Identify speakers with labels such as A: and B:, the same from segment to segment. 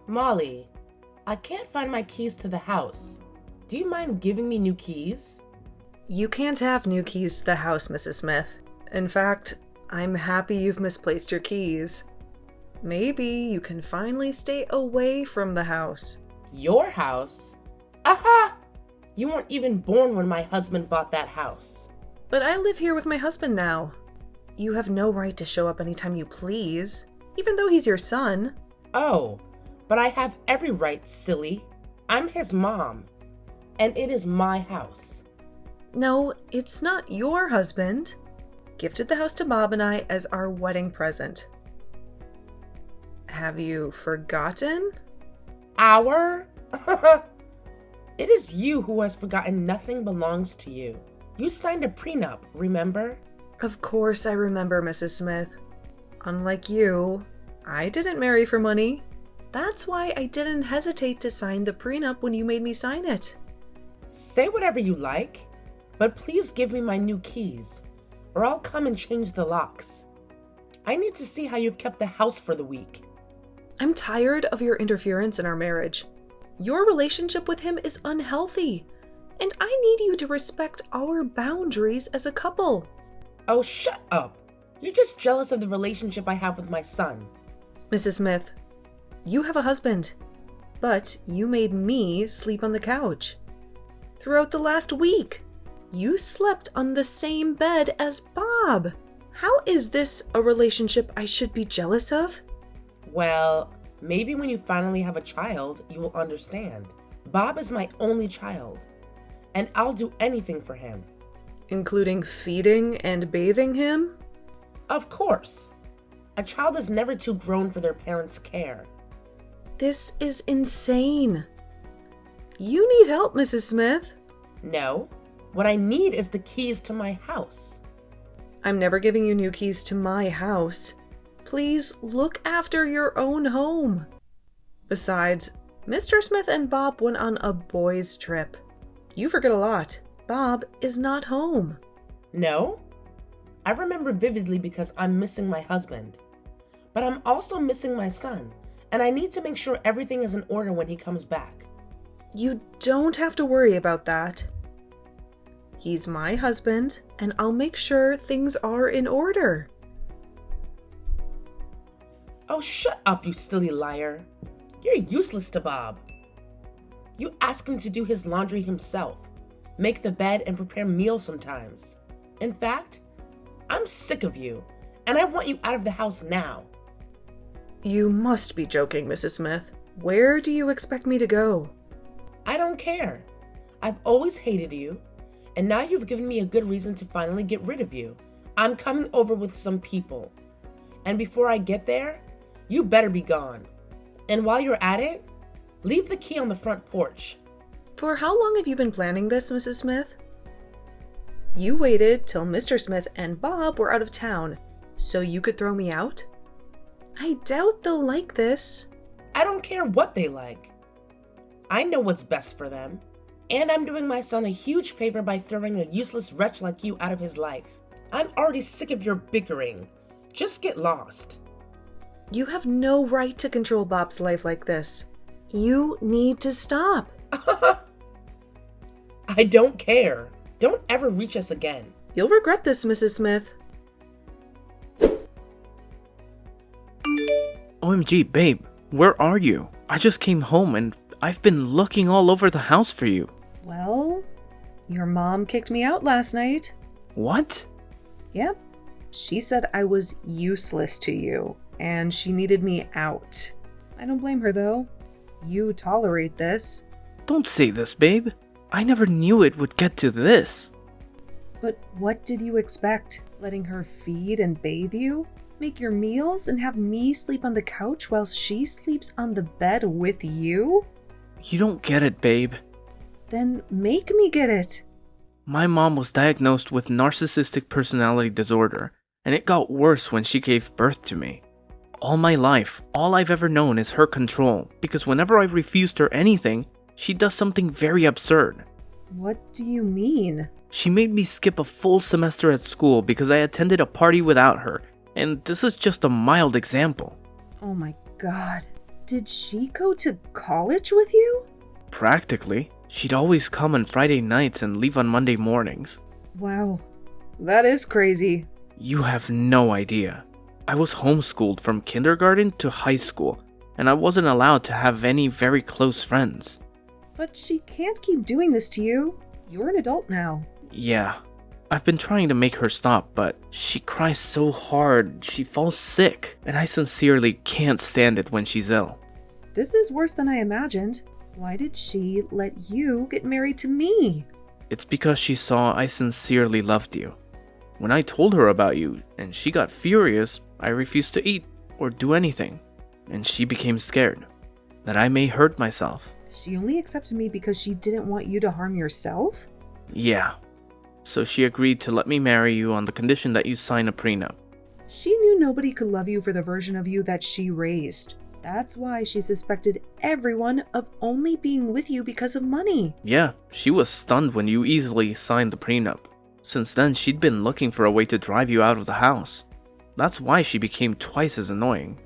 A: Molly, I can't find my keys to the house. Do you mind giving me new keys?
B: You can't have new keys to the house, Mrs. Smith. In fact, I'm happy you've misplaced your keys. Maybe you can finally stay away from the house.
A: Your house? Aha! You weren't even born when my husband bought that house.
B: But I live here with my husband now. You have no right to show up anytime you please, even though he's your son.
A: Oh, but I have every right, silly. I'm his mom, and it is my house.
B: No, it's not your husband. Gifted the house to Bob and I as our wedding present. Have you forgotten?
A: Our? It is you who has forgotten nothing belongs to you. You signed a prenup, remember?
B: Of course I remember, Mrs. Smith. Unlike you, I didn't marry for money. That's why I didn't hesitate to sign the prenup when you made me sign it.
A: Say whatever you like, but please give me my new keys, or I'll come and change the locks. I need to see how you've kept the house for the week.
B: I'm tired of your interference in our marriage. Your relationship with him is unhealthy, and I need you to respect our boundaries as a couple.
A: Oh, shut up. You're just jealous of the relationship I have with my son.
B: Mrs. Smith, you have a husband, but you made me sleep on the couch. Throughout the last week, you slept on the same bed as Bob. How is this a relationship I should be jealous of?
A: Well, maybe when you finally have a child, you will understand. Bob is my only child, and I'll do anything for him.
B: Including feeding and bathing him?
A: Of course. A child is never too grown for their parents' care.
B: This is insane. You need help, Mrs. Smith.
A: No, what I need is the keys to my house.
B: I'm never giving you new keys to my house. Please look after your own home. Besides, Mr. Smith and Bob went on a boys' trip. You forget a lot. Bob is not home.
A: No? I remember vividly because I'm missing my husband. But I'm also missing my son, and I need to make sure everything is in order when he comes back.
B: You don't have to worry about that. He's my husband, and I'll make sure things are in order.
A: Oh, shut up, you silly liar. You're useless to Bob. You ask him to do his laundry himself, make the bed, and prepare meals sometimes. In fact, I'm sick of you, and I want you out of the house now.
B: You must be joking, Mrs. Smith. Where do you expect me to go?
A: I don't care. I've always hated you, and now you've given me a good reason to finally get rid of you. I'm coming over with some people. And before I get there, you better be gone. And while you're at it, leave the key on the front porch.
B: For how long have you been planning this, Mrs. Smith? You waited till Mr. Smith and Bob were out of town, so you could throw me out? I doubt they'll like this.
A: I don't care what they like. I know what's best for them. And I'm doing my son a huge favor by throwing a useless wretch like you out of his life. I'm already sick of your bickering. Just get lost.
B: You have no right to control Bob's life like this. You need to stop.
A: I don't care. Don't ever reach us again.
B: You'll regret this, Mrs. Smith.
C: OMG, babe, where are you? I just came home and I've been looking all over the house for you.
B: Well, your mom kicked me out last night.
C: What?
B: Yep. She said I was useless to you, and she needed me out. I don't blame her, though. You tolerate this.
C: Don't say this, babe. I never knew it would get to this.
B: But what did you expect? Letting her feed and bathe you? Make your meals and have me sleep on the couch while she sleeps on the bed with you?
C: You don't get it, babe.
B: Then make me get it.
C: My mom was diagnosed with narcissistic personality disorder, and it got worse when she gave birth to me. All my life, all I've ever known is her control, because whenever I refused her anything, she does something very absurd.
B: What do you mean?
C: She made me skip a full semester at school because I attended a party without her, and this is just a mild example.
B: Oh my god. Did she go to college with you?
C: Practically. She'd always come on Friday nights and leave on Monday mornings.
B: Wow, that is crazy.
C: You have no idea. I was homeschooled from kindergarten to high school, and I wasn't allowed to have any very close friends.
B: But she can't keep doing this to you. You're an adult now.
C: Yeah, I've been trying to make her stop, but she cries so hard, she falls sick, and I sincerely can't stand it when she's ill.
B: This is worse than I imagined. Why did she let you get married to me?
C: It's because she saw I sincerely loved you. When I told her about you, and she got furious, I refused to eat or do anything, and she became scared that I may hurt myself.
B: She only accepted me because she didn't want you to harm yourself?
C: Yeah. So she agreed to let me marry you on the condition that you sign a prenup.
B: She knew nobody could love you for the version of you that she raised. That's why she suspected everyone of only being with you because of money.
C: Yeah, she was stunned when you easily signed the prenup. Since then, she'd been looking for a way to drive you out of the house. That's why she became twice as annoying.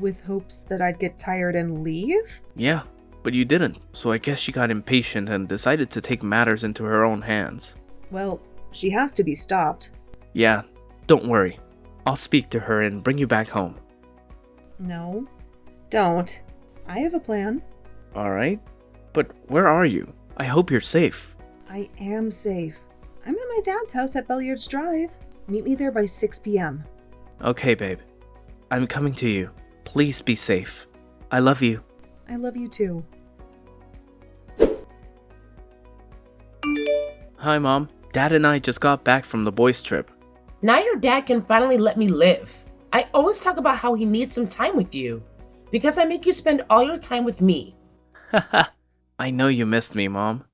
B: With hopes that I'd get tired and leave?
C: Yeah, but you didn't, so I guess she got impatient and decided to take matters into her own hands.
B: Well, she has to be stopped.
C: Yeah, don't worry. I'll speak to her and bring you back home.
B: No, don't. I have a plan.
C: Alright, but where are you? I hope you're safe.
B: I am safe. I'm at my dad's house at Belliards Drive. Meet me there by 6 p.m.
C: Okay, babe. I'm coming to you. Please be safe. I love you.
B: I love you too.
C: Hi, Mom. Dad and I just got back from the boys' trip.
A: Now your dad can finally let me live. I always talk about how he needs some time with you, because I make you spend all your time with me.
C: Haha, I know you missed me, Mom.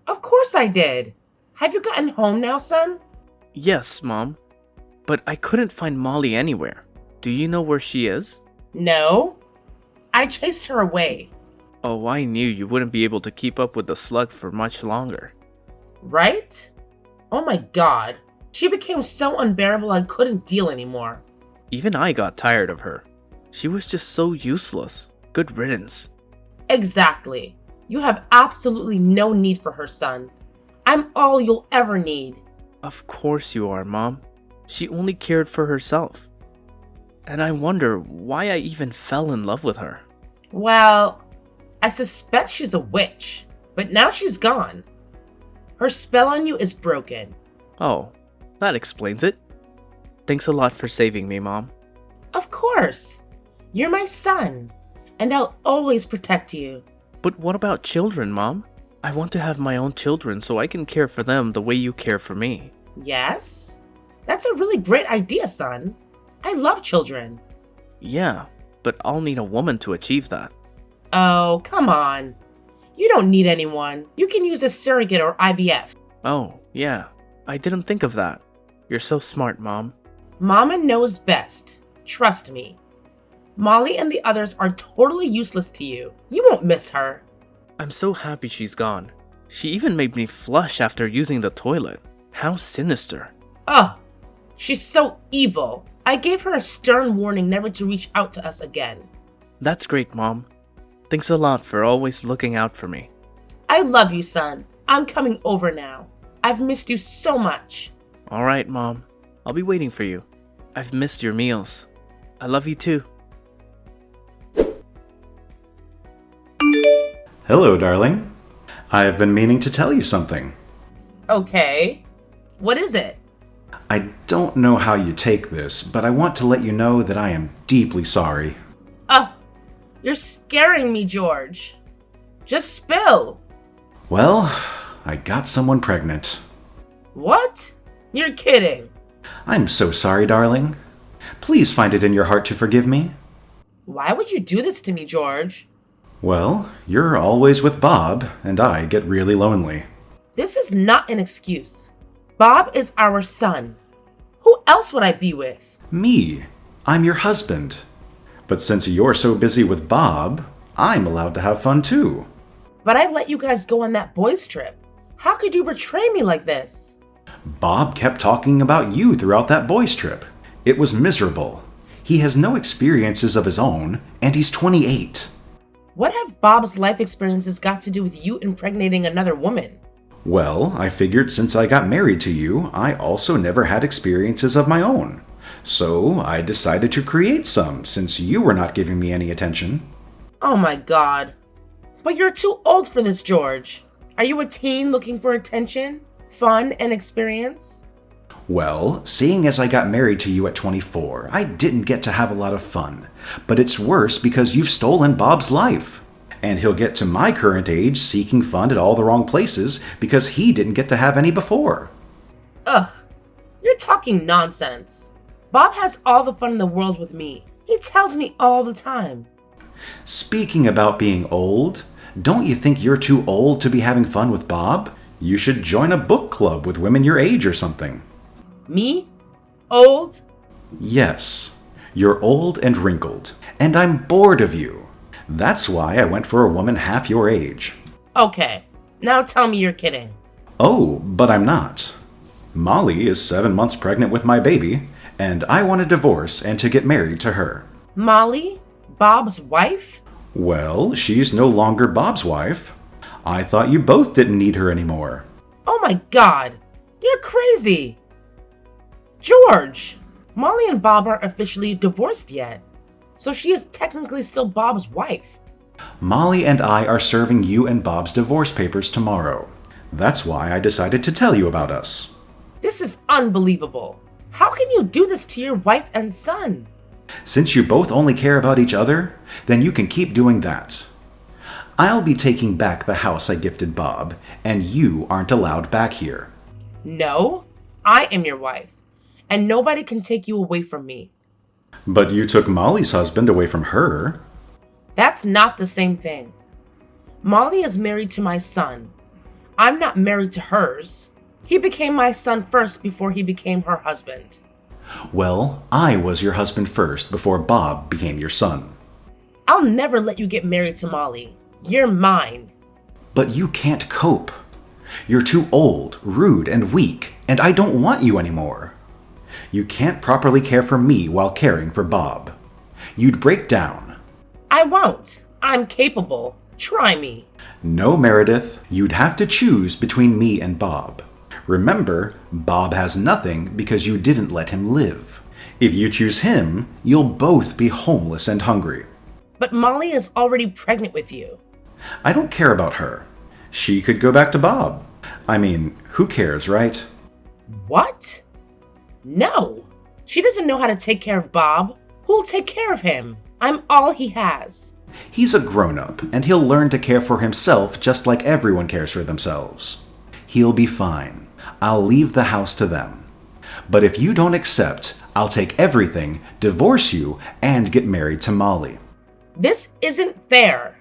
A: Of course I did. Have you gotten home now, son?
C: Yes, Mom. But I couldn't find Molly anywhere. Do you know where she is?
A: No. I chased her away.
C: Oh, I knew you wouldn't be able to keep up with the slug for much longer.
A: Right? Oh my god. She became so unbearable I couldn't deal anymore.
C: Even I got tired of her. She was just so useless. Good riddance.
A: Exactly. You have absolutely no need for her, son. I'm all you'll ever need.
C: Of course you are, Mom. She only cared for herself. And I wonder why I even fell in love with her.
A: Well, I suspect she's a witch, but now she's gone. Her spell on you is broken.
C: Oh, that explains it. Thanks a lot for saving me, Mom.
A: Of course. You're my son, and I'll always protect you.
C: But what about children, Mom? I want to have my own children so I can care for them the way you care for me.
A: Yes? That's a really great idea, son. I love children.
C: Yeah, but I'll need a woman to achieve that.
A: Oh, come on. You don't need anyone. You can use a surrogate or IVF.
C: Oh, yeah. I didn't think of that. You're so smart, Mom.
A: Mama knows best. Trust me. Molly and the others are totally useless to you. You won't miss her.
C: I'm so happy she's gone. She even made me flush after using the toilet. How sinister.
A: Ugh. She's so evil. I gave her a stern warning never to reach out to us again.
C: That's great, Mom. Thanks a lot for always looking out for me.
A: I love you, son. I'm coming over now. I've missed you so much.
C: Alright, Mom. I'll be waiting for you. I've missed your meals. I love you too.
D: Hello, darling. I've been meaning to tell you something.
A: Okay. What is it?
D: I don't know how you take this, but I want to let you know that I am deeply sorry.
A: Oh, you're scaring me, George. Just spill.
D: Well, I got someone pregnant.
A: What? You're kidding.
D: I'm so sorry, darling. Please find it in your heart to forgive me.
A: Why would you do this to me, George?
D: Well, you're always with Bob, and I get really lonely.
A: This is not an excuse. Bob is our son. Who else would I be with?
D: Me. I'm your husband. But since you're so busy with Bob, I'm allowed to have fun too.
A: But I let you guys go on that boys' trip. How could you betray me like this?
D: Bob kept talking about you throughout that boys' trip. It was miserable. He has no experiences of his own, and he's 28.
A: What have Bob's life experiences got to do with you impregnating another woman?
D: Well, I figured since I got married to you, I also never had experiences of my own. So I decided to create some since you were not giving me any attention.
A: Oh my god. But you're too old for this, George. Are you a teen looking for attention, fun, and experience?
D: Well, seeing as I got married to you at 24, I didn't get to have a lot of fun. But it's worse because you've stolen Bob's life. And he'll get to my current age seeking fun at all the wrong places because he didn't get to have any before.
A: Ugh, you're talking nonsense. Bob has all the fun in the world with me. He tells me all the time.
D: Speaking about being old, don't you think you're too old to be having fun with Bob? You should join a book club with women your age or something.
A: Me? Old?
D: Yes, you're old and wrinkled, and I'm bored of you. That's why I went for a woman half your age.
A: Okay, now tell me you're kidding.
D: Oh, but I'm not. Molly is 7 months pregnant with my baby, and I want a divorce and to get married to her.
A: Molly? Bob's wife?
D: Well, she's no longer Bob's wife. I thought you both didn't need her anymore.
A: Oh my god, you're crazy. George, Molly and Bob aren't officially divorced yet, so she is technically still Bob's wife.
D: Molly and I are serving you and Bob's divorce papers tomorrow. That's why I decided to tell you about us.
A: This is unbelievable. How can you do this to your wife and son?
D: Since you both only care about each other, then you can keep doing that. I'll be taking back the house I gifted Bob, and you aren't allowed back here.
A: No, I am your wife, and nobody can take you away from me.
D: But you took Molly's husband away from her.
A: That's not the same thing. Molly is married to my son. I'm not married to hers. He became my son first before he became her husband.
D: Well, I was your husband first before Bob became your son.
A: I'll never let you get married to Molly. You're mine.
D: But you can't cope. You're too old, rude, and weak, and I don't want you anymore. You can't properly care for me while caring for Bob. You'd break down.
A: I won't. I'm capable. Try me.
D: No, Meredith, you'd have to choose between me and Bob. Remember, Bob has nothing because you didn't let him live. If you choose him, you'll both be homeless and hungry.
A: But Molly is already pregnant with you.
D: I don't care about her. She could go back to Bob. I mean, who cares, right?
A: What? No. She doesn't know how to take care of Bob. Who'll take care of him? I'm all he has.
D: He's a grown-up, and he'll learn to care for himself just like everyone cares for themselves. He'll be fine. I'll leave the house to them. But if you don't accept, I'll take everything, divorce you, and get married to Molly.
A: This isn't fair.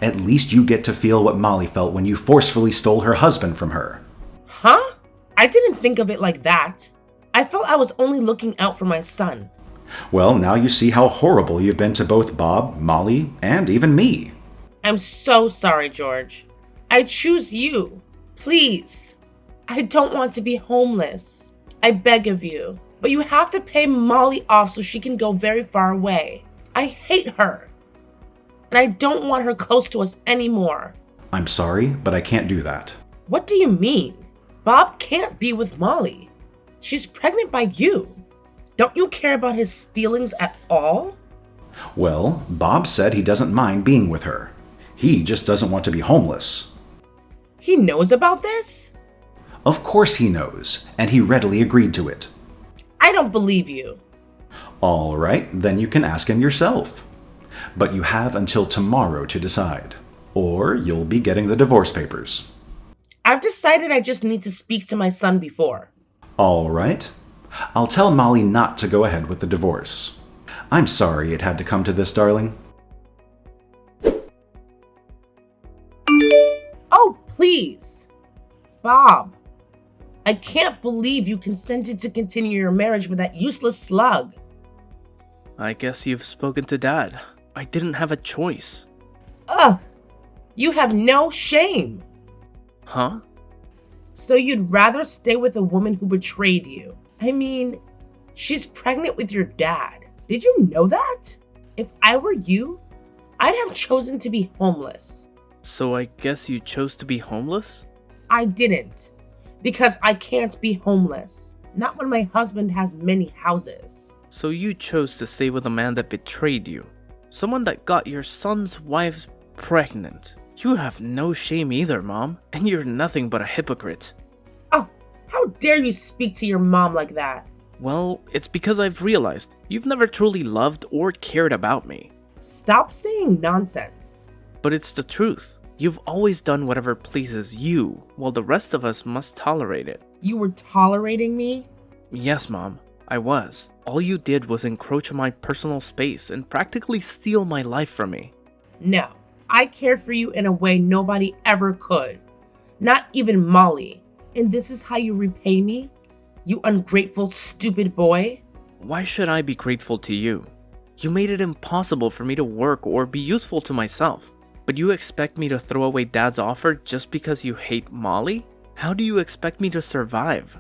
D: At least you get to feel what Molly felt when you forcefully stole her husband from her.
A: Huh? I didn't think of it like that. I felt I was only looking out for my son.
D: Well, now you see how horrible you've been to both Bob, Molly, and even me.
A: I'm so sorry, George. I choose you. Please. I don't want to be homeless. I beg of you. But you have to pay Molly off so she can go very far away. I hate her. And I don't want her close to us anymore.
D: I'm sorry, but I can't do that.
A: What do you mean? Bob can't be with Molly. She's pregnant by you. Don't you care about his feelings at all?
D: Well, Bob said he doesn't mind being with her. He just doesn't want to be homeless.
A: He knows about this?
D: Of course he knows, and he readily agreed to it.
A: I don't believe you.
D: All right, then you can ask him yourself. But you have until tomorrow to decide, or you'll be getting the divorce papers.
A: I've decided I just need to speak to my son before.
D: All right. I'll tell Molly not to go ahead with the divorce. I'm sorry it had to come to this, darling.
A: Oh, please. Bob, I can't believe you consented to continue your marriage with that useless slug.
C: I guess you've spoken to Dad. I didn't have a choice.
A: Ugh, you have no shame.
C: Huh?
A: So you'd rather stay with a woman who betrayed you? I mean, she's pregnant with your dad. Did you know that? If I were you, I'd have chosen to be homeless.
C: So I guess you chose to be homeless?
A: I didn't, because I can't be homeless. Not when my husband has many houses.
C: So you chose to stay with a man that betrayed you. Someone that got your son's wife pregnant. You have no shame either, Mom, and you're nothing but a hypocrite.
A: Oh, how dare you speak to your mom like that?
C: Well, it's because I've realized you've never truly loved or cared about me.
A: Stop saying nonsense.
C: But it's the truth. You've always done whatever pleases you, while the rest of us must tolerate it.
A: You were tolerating me?
C: Yes, Mom, I was. All you did was encroach on my personal space and practically steal my life from me.
A: No, I cared for you in a way nobody ever could. Not even Molly. And this is how you repay me? You ungrateful, stupid boy?
C: Why should I be grateful to you? You made it impossible for me to work or be useful to myself. But you expect me to throw away Dad's offer just because you hate Molly? How do you expect me to survive?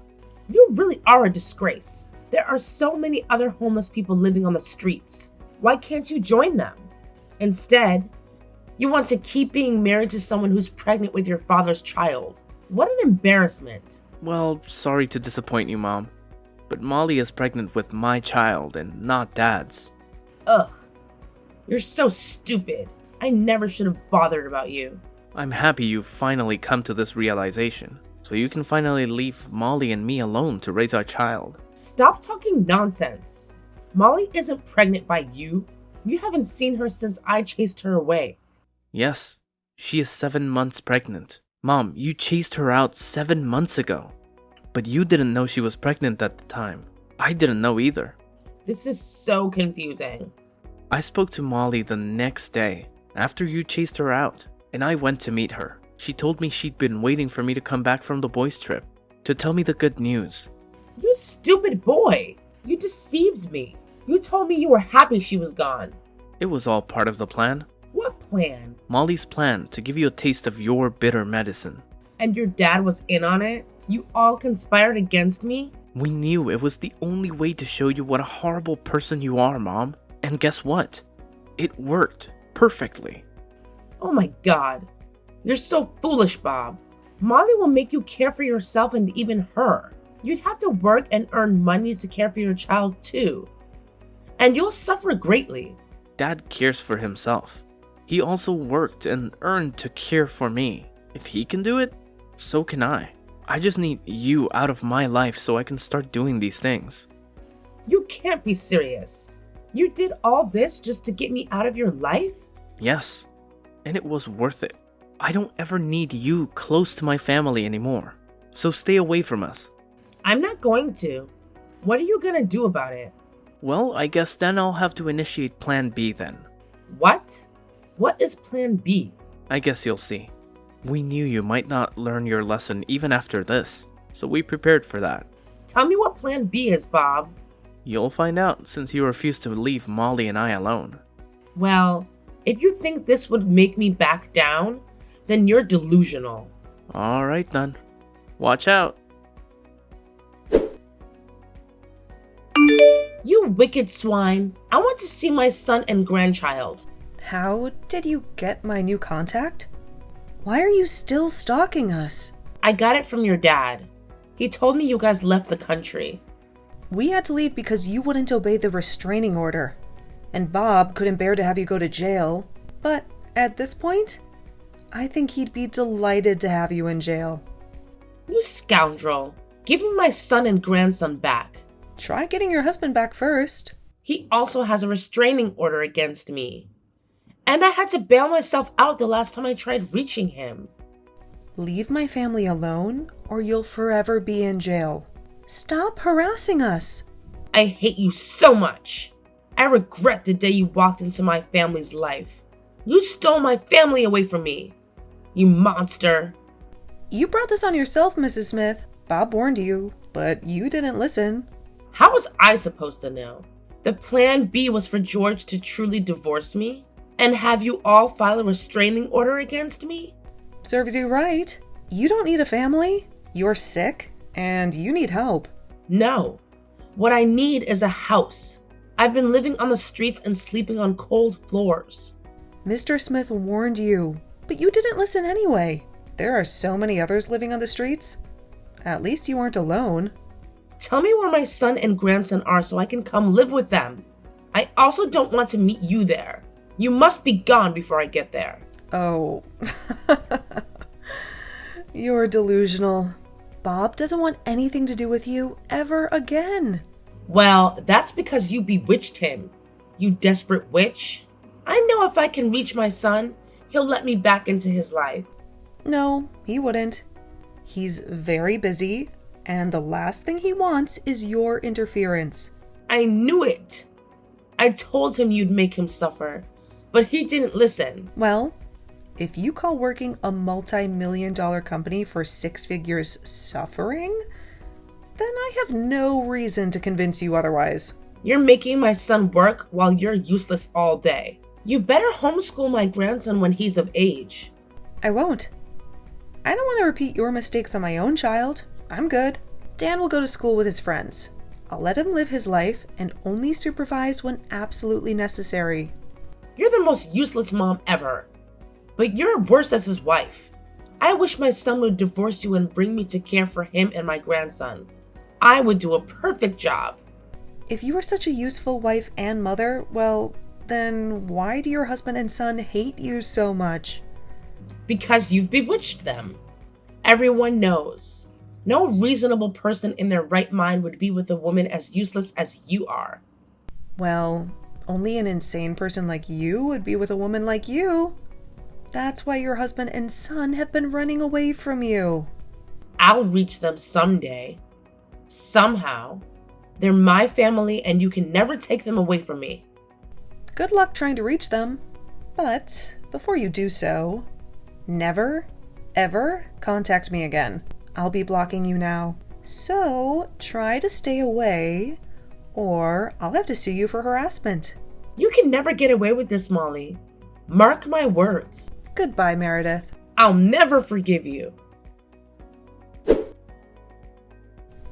A: You really are a disgrace. There are so many other homeless people living on the streets. Why can't you join them? Instead, you want to keep being married to someone who's pregnant with your father's child. What an embarrassment.
C: Well, sorry to disappoint you, Mom. But Molly is pregnant with my child and not Dad's.
A: Ugh. You're so stupid. I never should have bothered about you.
C: I'm happy you've finally come to this realization, so you can finally leave Molly and me alone to raise our child.
A: Stop talking nonsense. Molly isn't pregnant by you. You haven't seen her since I chased her away.
C: Yes, she is 7 months pregnant. Mom, you chased her out 7 months ago. But you didn't know she was pregnant at the time. I didn't know either.
A: This is so confusing.
C: I spoke to Molly the next day, after you chased her out, and I went to meet her. She told me she'd been waiting for me to come back from the boys' trip, to tell me the good news.
A: You stupid boy! You deceived me. You told me you were happy she was gone.
C: It was all part of the plan.
A: What plan?
C: Molly's plan to give you a taste of your bitter medicine.
A: And your dad was in on it? You all conspired against me?
C: We knew it was the only way to show you what a horrible person you are, Mom. And guess what? It worked perfectly.
A: Oh my god. You're so foolish, Bob. Molly will make you care for yourself and even her. You'd have to work and earn money to care for your child too. And you'll suffer greatly.
C: Dad cares for himself. He also worked and earned to care for me. If he can do it, so can I. I just need you out of my life so I can start doing these things.
A: You can't be serious. You did all this just to get me out of your life?
C: Yes, and it was worth it. I don't ever need you close to my family anymore, so stay away from us.
A: I'm not going to. What are you gonna do about it?
C: Well, I guess then I'll have to initiate Plan B then.
A: What? What is Plan B?
C: I guess you'll see. We knew you might not learn your lesson even after this, so we prepared for that.
A: Tell me what Plan B is, Bob.
C: You'll find out since you refuse to leave Molly and I alone.
A: Well, if you think this would make me back down, then you're delusional.
C: Alright then. Watch out.
A: You wicked swine. I want to see my son and grandchild.
B: How did you get my new contact? Why are you still stalking us?
A: I got it from your dad. He told me you guys left the country.
B: We had to leave because you wouldn't obey the restraining order. And Bob couldn't bear to have you go to jail. But at this point, I think he'd be delighted to have you in jail.
A: You scoundrel. Give me my son and grandson back.
B: Try getting your husband back first.
A: He also has a restraining order against me. And I had to bail myself out the last time I tried reaching him.
B: Leave my family alone, or you'll forever be in jail. Stop harassing us.
A: I hate you so much. I regret the day you walked into my family's life. You stole my family away from me. You monster.
B: You brought this on yourself, Mrs. Smith. Bob warned you, but you didn't listen.
A: How was I supposed to know? The Plan B was for George to truly divorce me? And have you all file a restraining order against me?
B: Serves you right. You don't need a family. You're sick, and you need help.
A: No. What I need is a house. I've been living on the streets and sleeping on cold floors.
B: Mr. Smith warned you, but you didn't listen anyway. There are so many others living on the streets. At least you aren't alone.
A: Tell me where my son and grandson are so I can come live with them. I also don't want to meet you there. You must be gone before I get there.
B: Oh, you're delusional. Bob doesn't want anything to do with you ever again.
A: Well, that's because you bewitched him, you desperate witch. I know if I can reach my son, he'll let me back into his life.
B: No, he wouldn't. He's very busy, and the last thing he wants is your interference.
A: I knew it. I told him you'd make him suffer, but he didn't listen.
B: Well, if you call working a multi-million-dollar company for 6 figures suffering, then I have no reason to convince you otherwise.
A: You're making my son work while you're useless all day. You better homeschool my grandson when he's of age.
B: I won't. I don't want to repeat your mistakes on my own child. I'm good. Dan will go to school with his friends. I'll let him live his life and only supervise when absolutely necessary.
A: You're the most useless mom ever. But you're worse as his wife. I wish my son would divorce you and bring me to care for him and my grandson. I would do a perfect job.
B: If you are such a useful wife and mother, well, then why do your husband and son hate you so much?
A: Because you've bewitched them. Everyone knows. No reasonable person in their right mind would be with a woman as useless as you are.
B: Well, only an insane person like you would be with a woman like you. That's why your husband and son have been running away from you.
A: I'll reach them someday. Somehow. They're my family and you can never take them away from me.
B: Good luck trying to reach them. But before you do so, never, ever contact me again. I'll be blocking you now. So try to stay away, or I'll have to sue you for harassment.
A: You can never get away with this, Molly. Mark my words.
B: Goodbye, Meredith.
A: I'll never forgive you.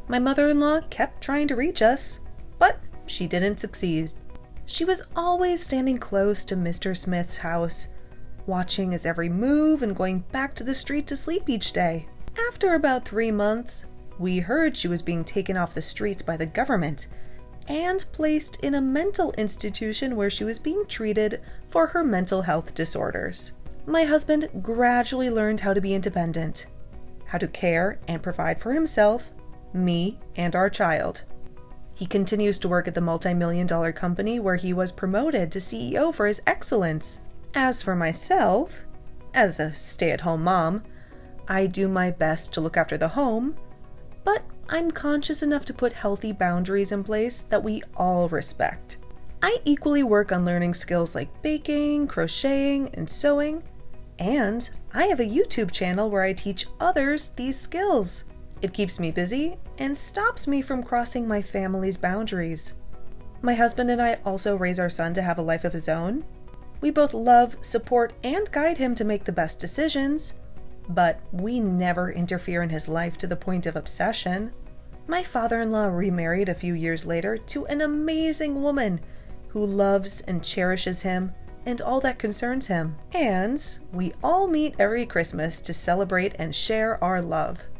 B: My mother-in-law kept trying to reach us, but she didn't succeed. She was always standing close to Mr. Smith's house, watching his every move and going back to the street to sleep each day. After about 3 months, we heard she was being taken off the streets by the government and placed in a mental institution where she was being treated for her mental health disorders. My husband gradually learned how to be independent, how to care and provide for himself, me, and our child. He continues to work at the multi-million-dollar company where he was promoted to CEO for his excellence. As for myself, as a stay-at-home mom, I do my best to look after the home, but I'm conscious enough to put healthy boundaries in place that we all respect. I equally work on learning skills like baking, crocheting, and sewing, and I have a YouTube channel where I teach others these skills. It keeps me busy and stops me from crossing my family's boundaries. My husband and I also raise our son to have a life of his own. We both love, support, and guide him to make the best decisions, but we never interfere in his life to the point of obsession. My father-in-law remarried a few years later to an amazing woman who loves and cherishes him and all that concerns him. And we all meet every Christmas to celebrate and share our love.